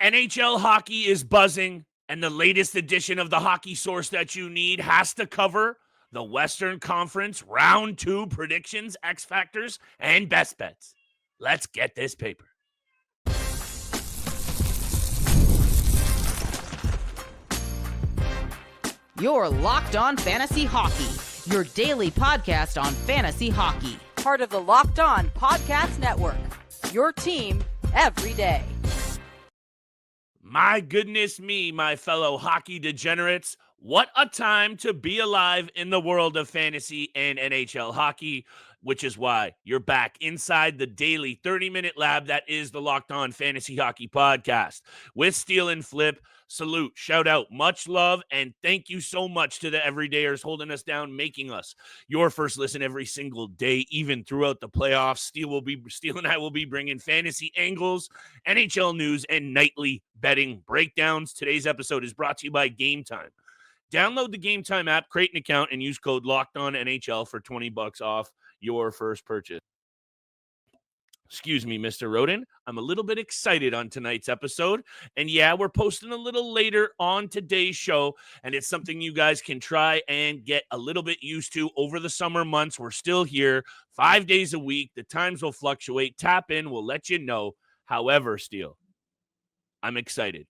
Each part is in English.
NHL hockey is buzzing, and the latest edition of the hockey source that you need has to cover the Western Conference Round 2 predictions, X Factors, and best bets. Let's get this paper. You're Locked On Fantasy Hockey, your daily podcast on fantasy hockey. Part of the Locked On Podcast Network, your team every day. My goodness me, my fellow hockey degenerates. What a time to be alive in the world of fantasy and NHL hockey, which is why you're back inside the daily 30-minute lab that is the Locked On Fantasy Hockey Podcast. With Steal and Flip, salute, shout out, much love, and thank you so much to the everydayers holding us down, making us your first listen every single day, even throughout the playoffs. Steal and I will be bringing fantasy angles, NHL news, and nightly betting breakdowns. Today's episode is brought to you by Game Time. Download the Game Time app, create an account, and use code LOCKEDONNHL for $20 off your first purchase. Excuse me, Mr. Roden. I'm a little bit excited on tonight's episode. And yeah, we're posting a little later on today's show, and it's something you guys can try and get a little bit used to over the summer months. We're still here 5 days a week. The times will fluctuate. Tap in. We'll let you know. However, Steele, I'm excited.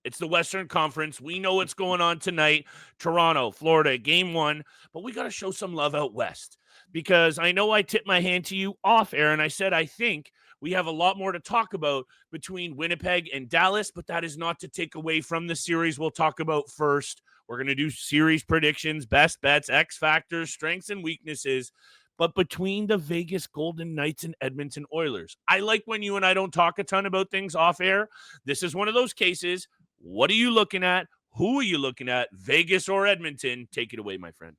It's the Western Conference. We know what's going on tonight. Toronto, Florida, game 1. But we got to show some love out west, because I know I tipped my hand to you off air, and I said I think we have a lot more to talk about between Winnipeg and Dallas, but that is not to take away from the series we'll talk about first. We're going to do series predictions, best bets, X factors, strengths and weaknesses. But between the Vegas Golden Knights and Edmonton Oilers, I like when you and I don't talk a ton about things off air. This is one of those cases. What are you looking at? Who are you looking at? Vegas or Edmonton? Take it away, my friend.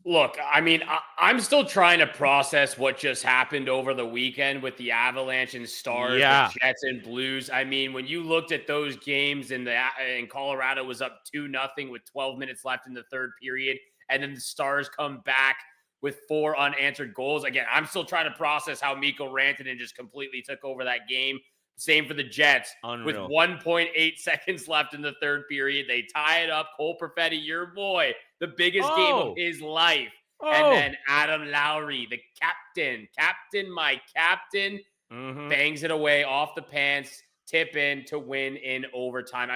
Look, I mean, I'm still trying to process what just happened over the weekend with the Avalanche and Stars, the Jets and Blues. I mean, when you looked at those games and Colorado was up 2-0 with 12 minutes left in the third period, and then the Stars come back with 4 unanswered goals. Again, I'm still trying to process how Mikko Rantanen just completely took over that game. Same for the Jets. Unreal. With 1.8 seconds left in the third period. They tie it up. Cole Perfetti, your boy, the biggest game of his life. And then Adam Lowry, the captain, my captain, bangs it away off the pants, tip in to win in overtime.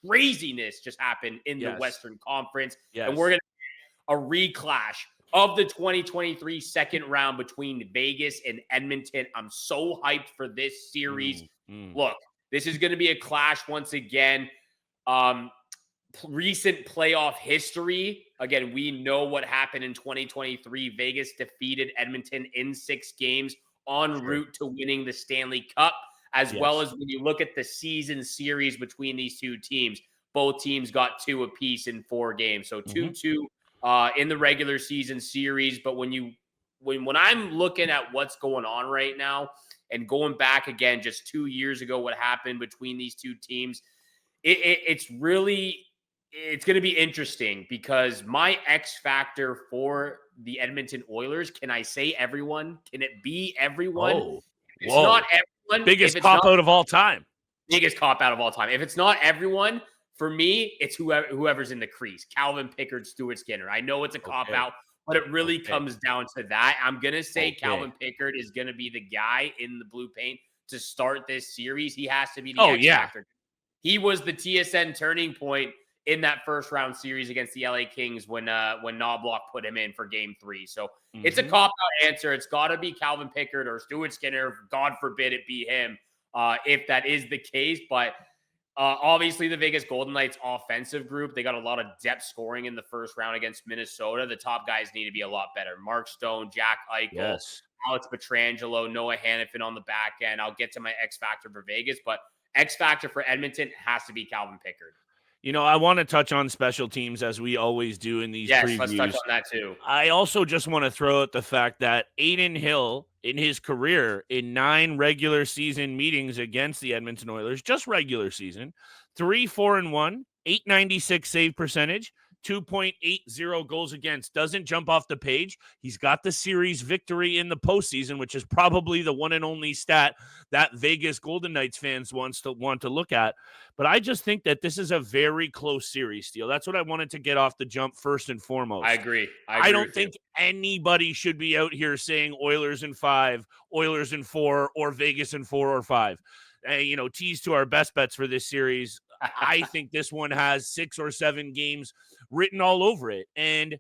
Craziness just happened in the Western Conference. Yes. And we're going to a reclash of the 2023 second round between Vegas and Edmonton. I'm so hyped for this series. Look, this is going to be a clash once again. Recent playoff history. Again, we know what happened in 2023. Vegas defeated Edmonton in 6 games en route to winning the Stanley Cup, as well as when you look at the season series between these two teams, both teams got 2 apiece in 4 games. So 2-2. In the regular season series. But when I'm looking at what's going on right now and going back again just 2 years ago, what happened between these two teams, it's going to be interesting, because my X factor for the Edmonton Oilers, can I say everyone? Can it be everyone? It's not everyone. Biggest cop-out of all time. Biggest cop-out of all time. If it's not everyone, for me, it's whoever's in the crease. Calvin Pickard, Stuart Skinner. I know it's a cop-out, but it really comes down to that. I'm going to say Calvin Pickard is going to be the guy in the blue paint to start this series. He has to be the X factor. He was the TSN turning point in that first round series against the LA Kings when Knobloch put him in for game 3. So it's a cop-out answer. It's got to be Calvin Pickard or Stuart Skinner. God forbid it be him if that is the case. But obviously, the Vegas Golden Knights offensive group, they got a lot of depth scoring in the first round against Minnesota. The top guys need to be a lot better. Mark Stone, Jack Eichel, Alex Pietrangelo, Noah Hannafin on the back end. I'll get to my X factor for Vegas, but X factor for Edmonton has to be Calvin Pickard. You know, I want to touch on special teams, as we always do in these previews. Let's touch on that too. I also just want to throw out the fact that Adin Hill, in his career, in 9 regular season meetings against the Edmonton Oilers, just regular season, 3-4-1, 896 save percentage, 2.80 goals against. Doesn't jump off the page. He's got the series victory in the postseason, which is probably the one and only stat that Vegas Golden Knights fans want to look at. But I just think that this is a very close series, Steele. That's what I wanted to get off the jump first and foremost. I agree. I don't think anybody should be out here saying Oilers in 5, Oilers in 4, or Vegas in 4 or 5. Tease to our best bets for this series. I think this one has 6 or 7 games written all over it. And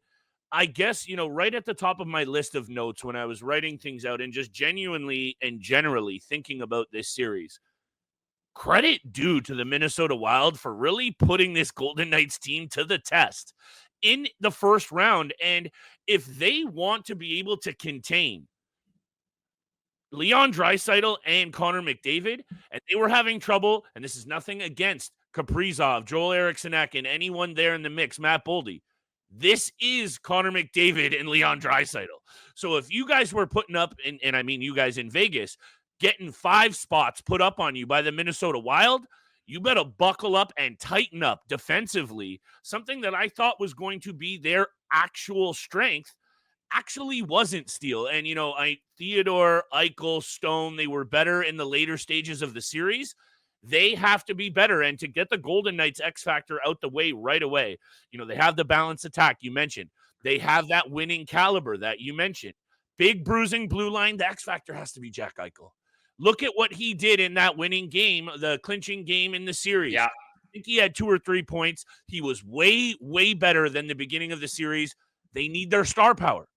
I guess, right at the top of my list of notes when I was writing things out and just genuinely and generally thinking about this series, credit due to the Minnesota Wild for really putting this Golden Knights team to the test in the first round. And if they want to be able to contain Leon Draisaitl and Connor McDavid, and they were having trouble, and this is nothing against Kaprizov, Joel Eriksson and anyone there in the mix, Matt Boldy. This is Connor McDavid and Leon Draisaitl. So if you guys were putting up, and I mean you guys in Vegas, getting 5 spots put up on you by the Minnesota Wild, you better buckle up and tighten up defensively. Something that I thought was going to be their actual strength actually wasn't, Steele. And, Theodore, Eichel, Stone, they were better in the later stages of the series. They have to be better. And to get the Golden Knights X factor out the way right away, they have the balanced attack you mentioned. They have that winning caliber that you mentioned. Big bruising blue line, the X factor has to be Jack Eichel. Look at what he did in that winning game, the clinching game in the series. Yeah. I think he had 2 or 3 points. He was way, way better than the beginning of the series. They need their star power.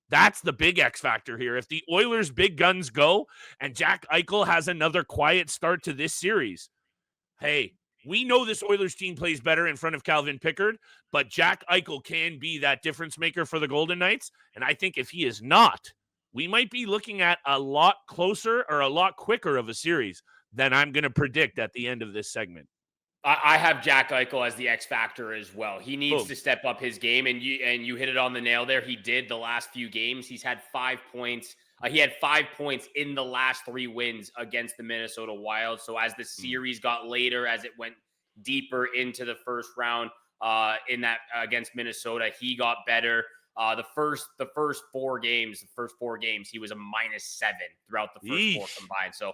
That's the big X factor here. If the Oilers' big guns go and Jack Eichel has another quiet start to this series, hey, we know this Oilers team plays better in front of Calvin Pickard, but Jack Eichel can be that difference maker for the Golden Knights. And I think if he is not, we might be looking at a lot closer or a lot quicker of a series than I'm going to predict at the end of this segment. I have Jack Eichel as the X factor as well. He needs to step up his game, and you hit it on the nail there. He did the last few games. He's had 5 points. He had 5 points in the last 3 wins against the Minnesota Wild. So as the series got later, as it went deeper into the first round in that against Minnesota, he got better. The first four games, he was a -7 throughout the first 4 combined. So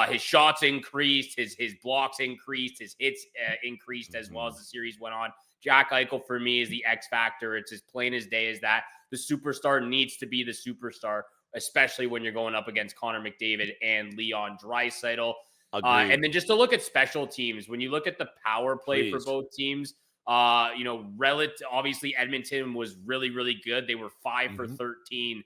his shots increased, his blocks increased, his hits increased as well as the series went on. Jack Eichel for me is the X factor. It's as plain as day as that. The superstar needs to be the superstar, especially when you're going up against Connor McDavid and Leon Draisaitl. And then just to look at special teams, when you look at the power play for both teams, obviously Edmonton was really, really good. They were 5 for 13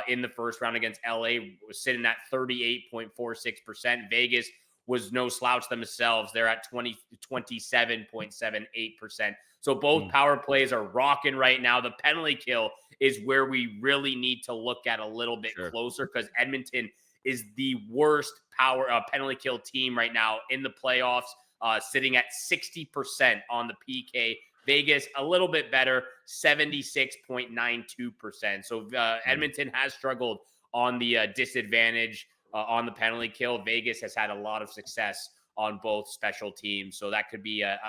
in the first round against LA, was sitting at 38.46%. Vegas was no slouch themselves. They're at 27.78%. So both power plays are rocking right now. The penalty kill is where we really need to look at a little bit closer, because Edmonton is the worst penalty kill team right now in the playoffs. Sitting at 60% on the PK. Vegas, a little bit better, 76.92%. So Edmonton has struggled on the disadvantage on the penalty kill. Vegas has had a lot of success on both special teams. So that could be a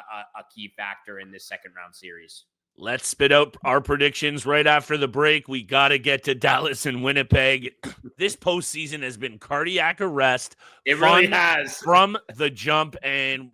key factor in this second round series. Let's spit out our predictions right after the break. We got to get to Dallas and Winnipeg. This postseason has been cardiac arrest. It really has. From the jump, and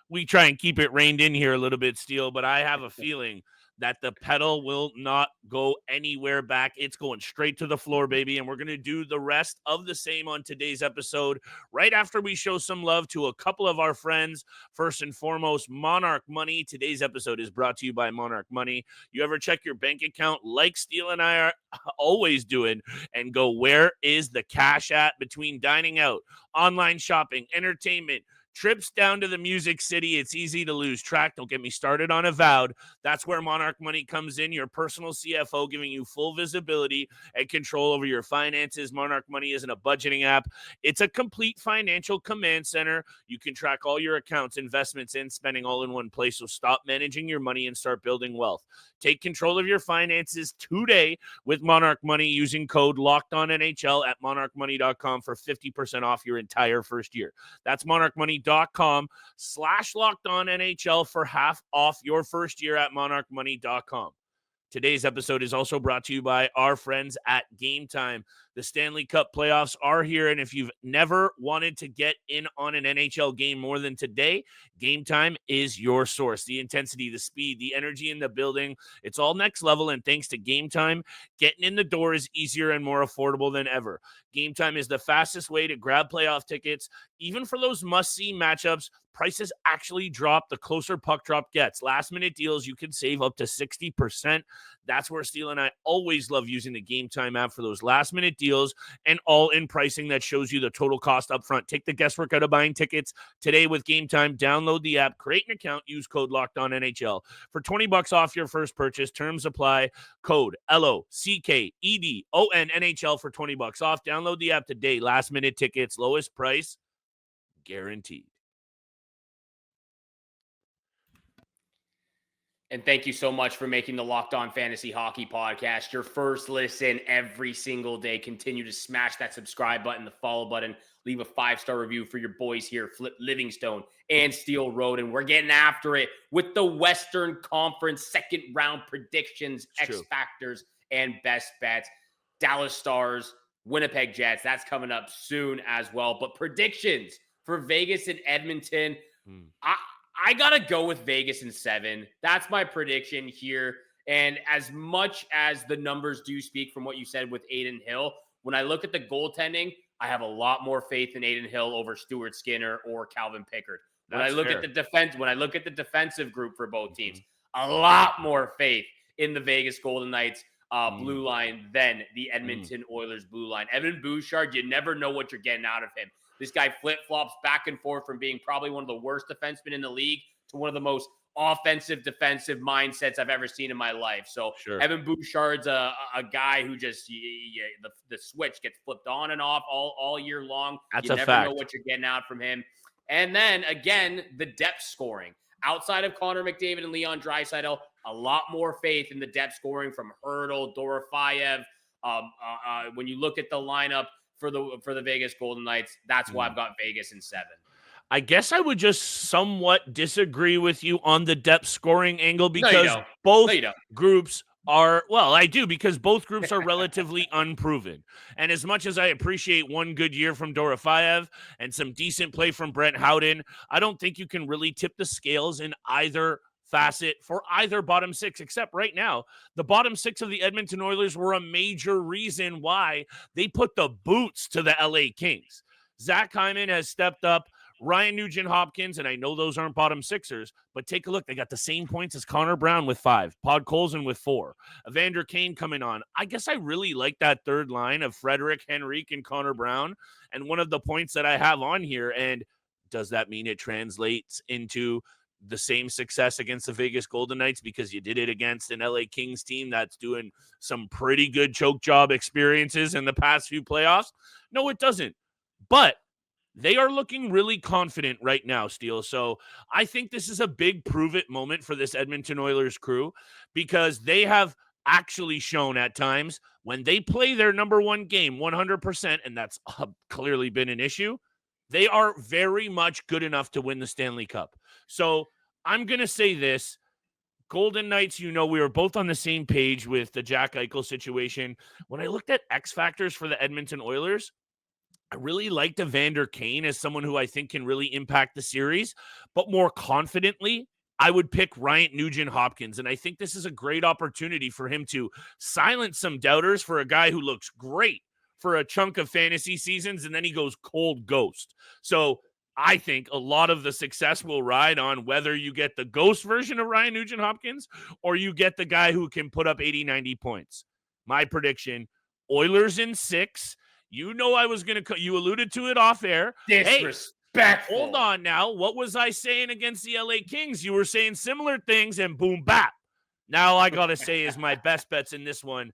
we try and keep it reined in here a little bit, Steele, but I have a feeling that the pedal will not go anywhere back. It's going straight to the floor, baby, and we're going to do the rest of the same on today's episode right after we show some love to a couple of our friends. First and foremost, Monarch Money. Today's episode is brought to you by Monarch Money. You ever check your bank account like Steele and I are always doing and go, where is the cash at between dining out, online shopping, entertainment, trips down to the Music City? It's easy to lose track. Don't get me started on Avowed. That's where Monarch Money comes in, your personal CFO, giving you full visibility and control over your finances. Monarch Money isn't a budgeting app. It's a complete financial command center. You can track all your accounts, investments, and spending all in one place. So stop managing your money and start building wealth. Take control of your finances today with Monarch Money using code LOCKEDONNHL at monarchmoney.com for 50% off your entire first year. That's monarchmoney.com/LockedOnNHL for half off your first year at monarchmoney.com. Today's episode is also brought to you by our friends at Game Time. The Stanley Cup playoffs are here, and if you've never wanted to get in on an NHL game more than today, Game Time is your source. The intensity, the speed, the energy in the building, it's all next level, and thanks to Game Time, getting in the door is easier and more affordable than ever. Game Time is the fastest way to grab playoff tickets. Even for those must-see matchups, prices actually drop the closer puck drop gets. Last-minute deals, you can save up to 60%. That's where Steele and I always love using the Game Time app for those last-minute deals and all-in pricing that shows you the total cost up front. Take the guesswork out of buying tickets today with Game Time. Download the app, create an account, use code LOCKEDONNHL. For $20 off your first purchase, terms apply. Code LOCKEDONNHL for $20 off. Download the app today. Last-minute tickets, lowest price guaranteed. And thank you so much for making the Locked On Fantasy Hockey Podcast your first listen every single day. Continue to smash that subscribe button, the follow button, leave a 5-star review for your boys here, Flip Livingstone and Steel Road. And we're getting after it with the Western Conference second round predictions, X Factors, and best bets. Dallas Stars, Winnipeg Jets, that's coming up soon as well. But predictions for Vegas and Edmonton, I got to go with Vegas in 7. That's my prediction here. And as much as the numbers do speak from what you said with Adin Hill, when I look at the goaltending, I have a lot more faith in Adin Hill over Stuart Skinner or Calvin Pickard. When I look at the defense, when I look at the defensive group for both teams, a lot more faith in the Vegas Golden Knights blue line than the Edmonton Oilers blue line. Evan Bouchard, you never know what you're getting out of him. This guy flip-flops back and forth from being probably one of the worst defensemen in the league to one of the most offensive defensive mindsets I've ever seen in my life. So Evan Bouchard's a guy who just the switch gets flipped on and off all year long. That's you a never fact. know what you're getting out from him. And then again, the depth scoring. Outside of Connor McDavid and Leon Draisaitl, a lot more faith in the depth scoring from Hurdle, Dorofeyev. When you look at the lineup for the Vegas Golden Knights, that's why I've got Vegas in 7. I guess I would just somewhat disagree with you on the depth scoring angle because both groups are, well, I do, because both groups are relatively unproven. And as much as I appreciate one good year from Dorofeyev and some decent play from Brent Howden, I don't think you can really tip the scales in either facet for either bottom six, except right now, the bottom six of the Edmonton Oilers were a major reason why they put the boots to the LA Kings. Zach Hyman has stepped up. Ryan Nugent-Hopkins, and I know those aren't bottom sixers, but take a look. They got the same points as Connor Brown with 5, Podkolzin with 4, Evander Kane coming on. I guess I really like that third line of Frederick, Henrique, and Connor Brown. And one of the points that I have on here, and does that mean it translates into the same success against the Vegas Golden Knights because you did it against an LA Kings team that's doing some pretty good choke job experiences in the past few playoffs? No, it doesn't. But they are looking really confident right now, Steele. So I think this is a big prove-it moment for this Edmonton Oilers crew because they have actually shown at times when they play their number one game 100%, and that's clearly been an issue, they are very much good enough to win the Stanley Cup. So I'm going to say this. Golden Knights, we were both on the same page with the Jack Eichel situation. When I looked at X factors for the Edmonton Oilers, I really liked Evander Kane as someone who I think can really impact the series, but more confidently, I would pick Ryan Nugent-Hopkins. And I think this is a great opportunity for him to silence some doubters for a guy who looks great for a chunk of fantasy seasons, and then he goes cold ghost. So I think a lot of the success will ride on whether you get the ghost version of Ryan Nugent-Hopkins or you get the guy who can put up 80, 90 points. My prediction, Oilers in 6. I was going to – you alluded to it off air. Disrespectful. Hey, hold on now. What was I saying against the LA Kings? You were saying similar things and boom, bap. Now I got to say is my best bets in this one.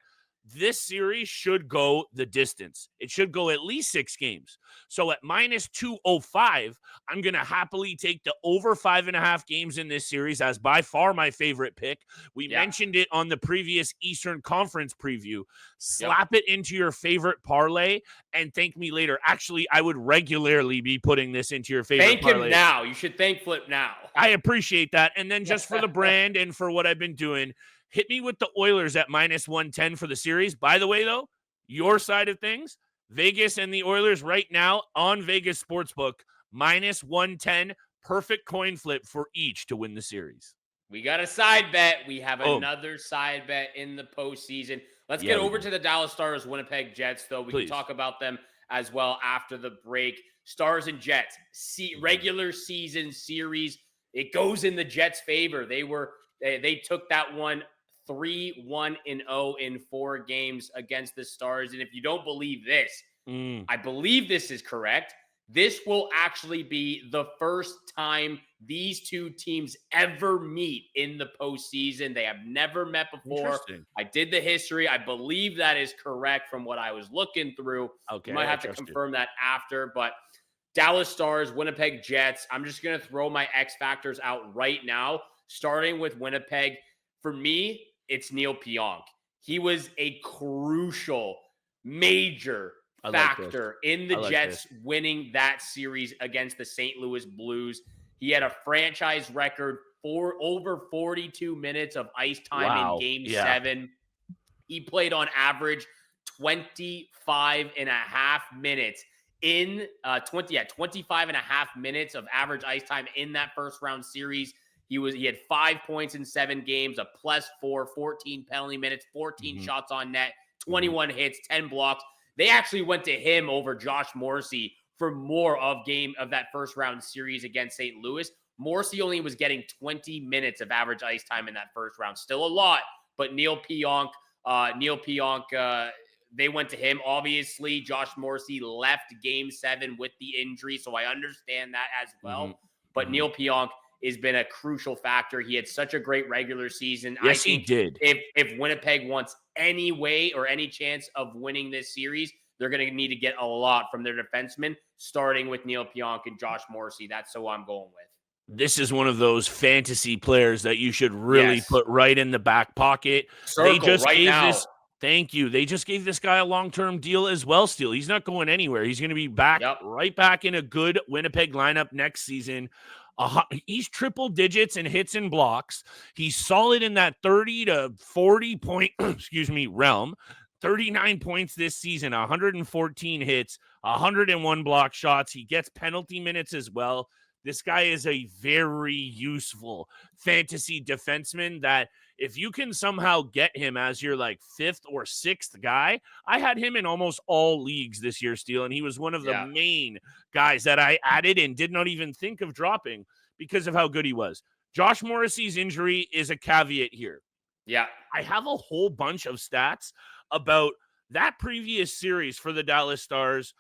this series should go the distance. It should go at least 6 games. So at minus 205, I'm going to happily take the over 5.5 games in this series as by far my favorite pick. We mentioned it on the previous Eastern Conference preview. Slap it into your favorite parlay and thank me later. Actually, I would regularly be putting this into your favorite parlay. Thank him now. You should thank Flip now. I appreciate that. And then just for the brand and for what I've been doing, hit me with the Oilers at minus 110 for the series. By the way, though, your side of things, Vegas and the Oilers right now on Vegas Sportsbook, minus 110, perfect coin flip for each to win the series. We got a side bet. We have another side bet in the postseason. Let's get over to the Dallas Stars, Winnipeg Jets, though. We can talk about them as well after the break. Stars and Jets, regular season series. It goes in the Jets' favor. They took that one 3-1-0 in 4 games against the Stars. And if you don't believe this, I believe this is correct. This will actually be the first time these two teams ever meet in the postseason. They have never met before. I did the history. I believe that is correct from what I was looking through. Okay, might have to confirm that after, but Dallas Stars, Winnipeg Jets. I'm just going to throw my X factors out right now, starting with Winnipeg. For me, it's Neil Pionk. He was a crucial, major factor in the Jets winning that series against the St. Louis Blues. He had a franchise record for over 42 minutes of ice time in Game 7. He played on average 25 and a half minutes in 25 and a half minutes of average ice time in that first round series. He had 5 points in 7 games, a +4, 14 penalty minutes, 14 shots on net, 21 hits, 10 blocks. They actually went to him over Josh Morrissey for more of that first round series against St. Louis. Morrissey only was getting 20 minutes of average ice time in that first round. Still a lot, but Neil Pionk, they went to him. Obviously, Josh Morrissey left Game 7 with the injury, so I understand that as well. But Neil Pionk has been a crucial factor. He had such a great regular season. Yes, he did. If Winnipeg wants any way or any chance of winning this series, they're going to need to get a lot from their defensemen, starting with Neil Pionk and Josh Morrissey. That's who I'm going with. This is one of those fantasy players that you should really put right in the back pocket. They just gave this guy a long-term deal as well, Steele. He's not going anywhere. He's going to be back right back in a good Winnipeg lineup next season. He's triple digits in hits and blocks. He's solid in that 30 to 40 point, realm. 39 points this season, 114 hits, 101 block shots. He gets penalty minutes as well. This guy is a very useful fantasy defenseman that if you can somehow get him as your like 5th or 6th guy, I had him in almost all leagues this year, Steele, and he was one of the main guys that I added and did not even think of dropping because of how good he was. Josh Morrissey's injury is a caveat here. Yeah. I have a whole bunch of stats about that previous series for the Dallas Stars.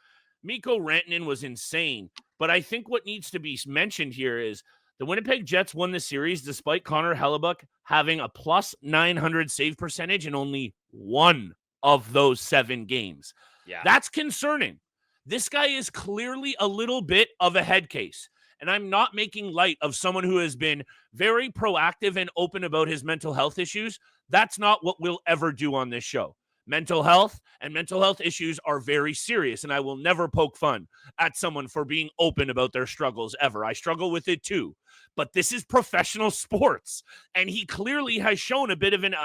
Mikko Rantanen was insane, but I think what needs to be mentioned here is the Winnipeg Jets won the series despite Connor Hellebuyck having a +900 save percentage in only 1 of those 7 games. Yeah. That's concerning. This guy is clearly a little bit of a head case, and I'm not making light of someone who has been very proactive and open about his mental health issues. That's not what we'll ever do on this show. Mental health and mental health issues are very serious, and I will never poke fun at someone for being open about their struggles ever. I struggle with it too, but this is professional sports, and he clearly has shown a bit of an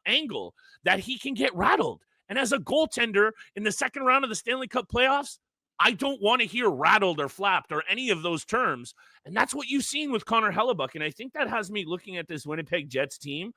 angle that he can get rattled. And as a goaltender in the second round of the Stanley Cup playoffs, I don't want to hear rattled or flapped or any of those terms, and that's what you've seen with Connor Hellebuyck, and I think that has me looking at this Winnipeg Jets team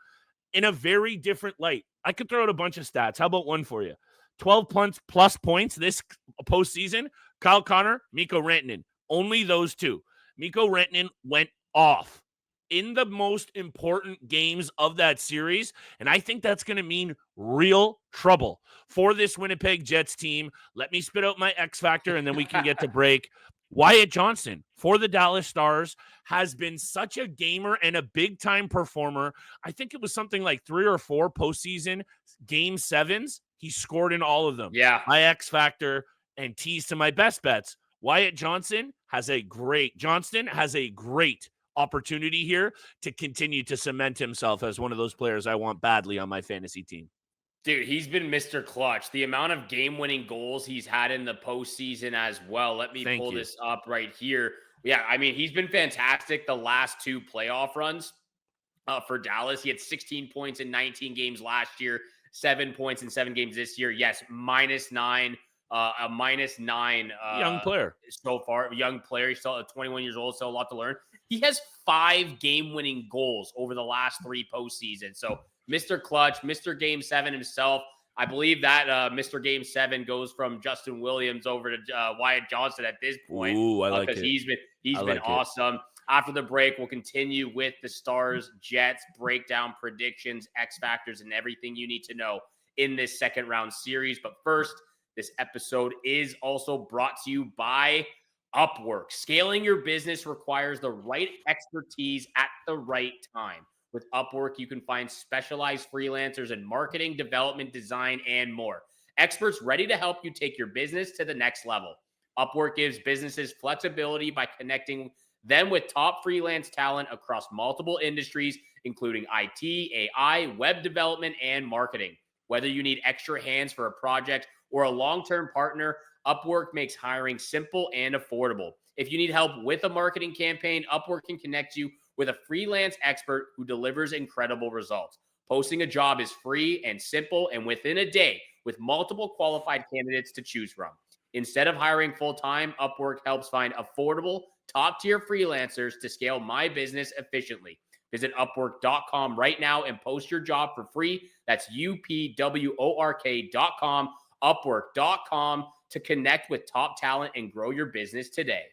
in a very different light. I could throw out a bunch of stats. How about one for you? 12 plus points this postseason. Kyle Connor, Mikko Rantanen. Only those two. Mikko Rantanen went off in the most important games of that series, and I think that's going to mean real trouble for this Winnipeg Jets team. Let me spit out my X factor, and then we can get to break. Wyatt Johnston for the Dallas Stars has been such a gamer and a big-time performer. I think it was something like 3 or 4 postseason Game 7s He scored in all of them. Yeah. My X factor and tease to my best bets. Wyatt Johnston has a great opportunity here to continue to cement himself as one of those players I want badly on my fantasy team. Dude, he's been Mr. Clutch. The amount of game-winning goals he's had in the postseason as well. Let me pull this up right here. Yeah, I mean, he's been fantastic the last 2 playoff runs for Dallas. He had 16 points in 19 games last year, 7 points in 7 games this year. Yes, -9, a -9. Young player. So far. Young player. He's still 21 years old, so a lot to learn. He has 5 game-winning goals over the last 3 postseasons. So Mr. Clutch, Mr. Game 7 himself. I believe that Mr. Game 7 goes from Justin Williams over to Wyatt Johnston at this point. Ooh, I like it. Because he's been awesome. After the break, we'll continue with the Stars, Jets, breakdown, predictions, X factors, and everything you need to know in this second round series. But first, this episode is also brought to you by Upwork. Scaling your business requires the right expertise at the right time. With Upwork, you can find specialized freelancers in marketing, development, design, and more. Experts ready to help you take your business to the next level. Upwork gives businesses flexibility by connecting them with top freelance talent across multiple industries, including IT, AI, web development, and marketing. Whether you need extra hands for a project or a long-term partner, Upwork makes hiring simple and affordable. If you need help with a marketing campaign, Upwork can connect you with a freelance expert who delivers incredible results. Posting a job is free and simple, and within a day, with multiple qualified candidates to choose from. Instead of hiring full-time, Upwork helps find affordable, top-tier freelancers to scale my business efficiently. Visit Upwork.com right now and post your job for free. That's UPWORK.com, Upwork.com to connect with top talent and grow your business today.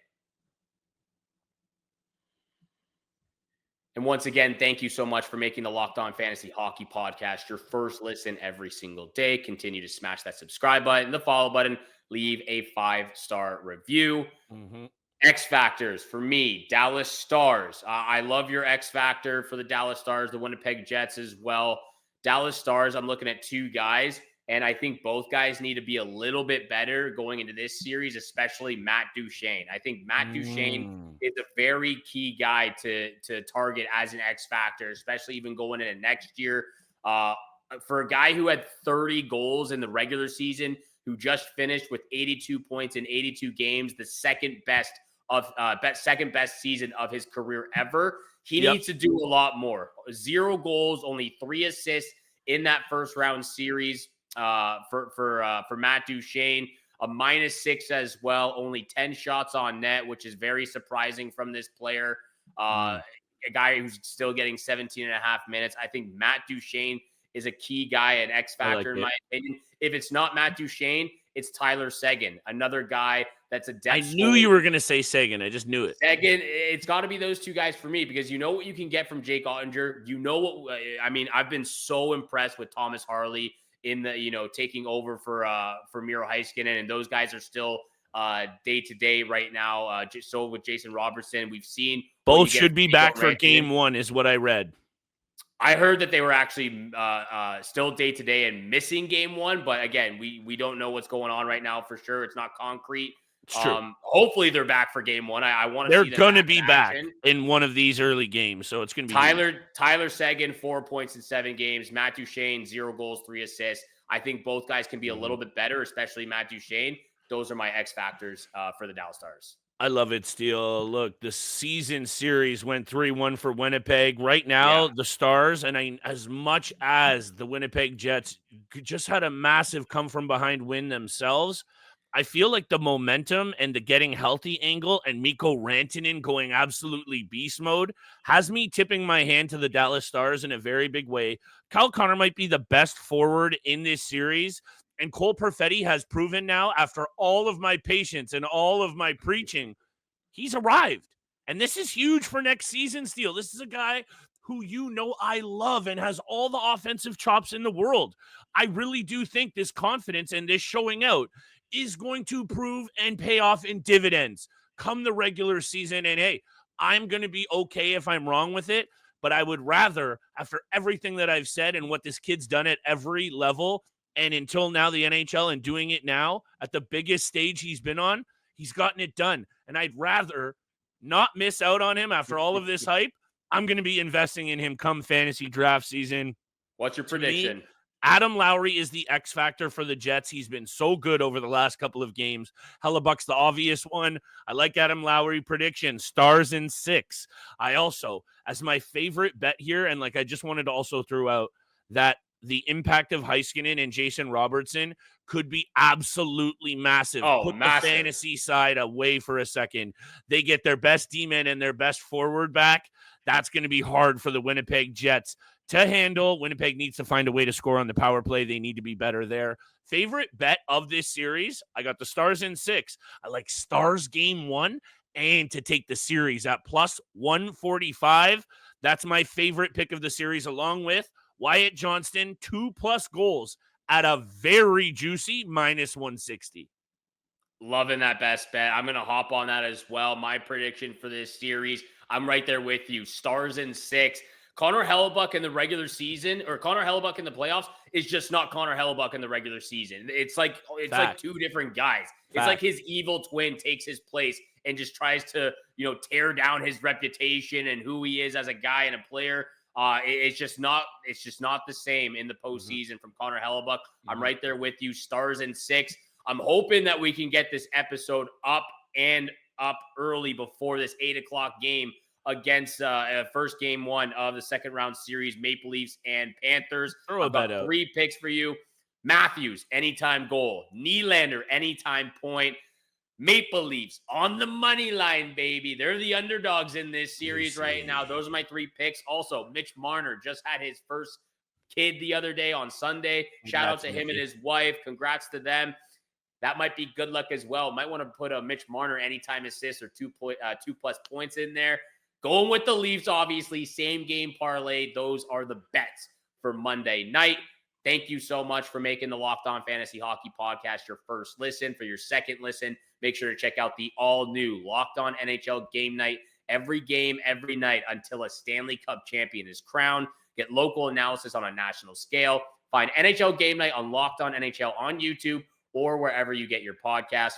And once again, thank you so much for making the Locked On Fantasy Hockey Podcast your first listen every single day. Continue to smash that subscribe button, the follow button, leave a 5-star review. X Factors for me, Dallas Stars. I love your X Factor for the Dallas Stars, the Winnipeg Jets as well. Dallas Stars, I'm looking at 2 guys, and I think both guys need to be a little bit better going into this series, especially Matt Duchene. I think Matt Duchene is a very key guy to target as an X Factor, especially even going into next year. For a guy who had 30 goals in the regular season, who just finished with 82 points in 82 games, the second best season of his career ever. He needs to do a lot more. 0 goals, only 3 assists in that first round series for Matt Duchene. A -6 as well, only 10 shots on net, which is very surprising from this player. A guy who's still getting 17 and a half minutes. I think Matt Duchene is a key guy, an X factor in my opinion. If it's not Matt Duchene, it's Tyler Seguin, another guy that's a depth. I knew you were going to say Seguin. I just knew it. Seguin, it's got to be those 2 guys for me, because you know what you can get from Jake Ottinger. You know what I mean. I've been so impressed with Thomas Harley in the taking over for Miro Heiskanen, and those guys are still day to day right now. So with Jason Robertson, we've seen both should be back for game 1, is what I read. I heard that they were actually still day to day and missing game 1, but again, we don't know what's going on right now for sure. It's not concrete. It's true. Hopefully they're back for game 1. I want to see them. They're going to be back in one of these early games, so it's going to be Tyler Seguin, 4 points in 7 games. Matt Duchene, 0 goals, 3 assists. I think both guys can be a little bit better, especially Matt Duchene. Those are my X factors for the Dallas Stars. I love it, Steele. Look, the season series went 3-1 for Winnipeg. Right now, the Stars, and as much as the Winnipeg Jets just had a massive come-from-behind win themselves, I feel like the momentum and the getting healthy angle and Mikko Rantanen going absolutely beast mode has me tipping my hand to the Dallas Stars in a very big way. Kyle Connor might be the best forward in this series, and Cole Perfetti has proven now, after all of my patience and all of my preaching, he's arrived. And this is huge for next season, Steele. This is a guy who I love and has all the offensive chops in the world. I really do think this confidence and this showing out is going to prove and pay off in dividends come the regular season. And hey, I'm going to be okay if I'm wrong with it, but I would rather, after everything that I've said and what this kid's done at every level, And until now, the NHL and doing it now at the biggest stage he's been on, he's gotten it done. And I'd rather not miss out on him after all of this hype. I'm going to be investing in him come fantasy draft season. What's your prediction? Me, Adam Lowry is the X factor for the Jets. He's been so good over the last couple of games. Hellebuyck's the obvious one. I like Adam Lowry prediction. Stars in 6. I also, as my favorite bet here, and like I just wanted to also throw out that the impact of Heiskanen and Jason Robertson could be absolutely massive. Put massive. the fantasy side away for a second. They get their best D-man and their best forward back. That's going to be hard for the Winnipeg Jets to handle. Winnipeg needs to find a way to score on the power play. They need to be better there. Favorite bet of this series, I got the Stars in 6. I like Stars game 1 and to take the series at plus 145. That's my favorite pick of the series, along with Wyatt Johnston, 2+ goals at a very juicy minus 160. Loving that best bet. I'm going to hop on that as well. My prediction for this series, I'm right there with you. Stars in 6. Connor Hellebuyck in the regular season, or Connor Hellebuyck in the playoffs, is just not Connor Hellebuyck in the regular season. It's like two different guys. It's like his evil twin takes his place and just tries to, tear down his reputation and who he is as a guy and a player. It's just not the same in the postseason from Connor Hellebuyck. I'm right there with you. Stars in 6. I'm hoping that we can get this episode up early before this 8:00 game against first game 1 of the second round series, Maple Leafs and Panthers. I've got 3 picks for you. Matthews, anytime goal. Nylander, anytime point. Maple Leafs on the money line, baby. They're the underdogs in this series right now. Those are my 3 picks. Also, Mitch Marner just had his first kid the other day on Sunday. Shout out to him and his wife. Congrats to them. That might be good luck as well. Might want to put a Mitch Marner anytime assist or 2+ points in there. Going with the Leafs, obviously. Same game parlay. Those are the bets for Monday night. Thank you so much for making the Locked On Fantasy Hockey Podcast your first listen. For your second listen, make sure to check out the all-new Locked On NHL Game Night. Every game, every night until a Stanley Cup champion is crowned. Get local analysis on a national scale. Find NHL Game Night on Locked On NHL on YouTube or wherever you get your podcast.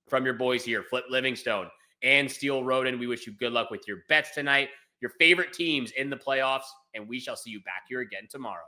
From your boys here, Flip Livingstone and Steel Roden, we wish you good luck with your bets tonight, your favorite teams in the playoffs, and we shall see you back here again tomorrow.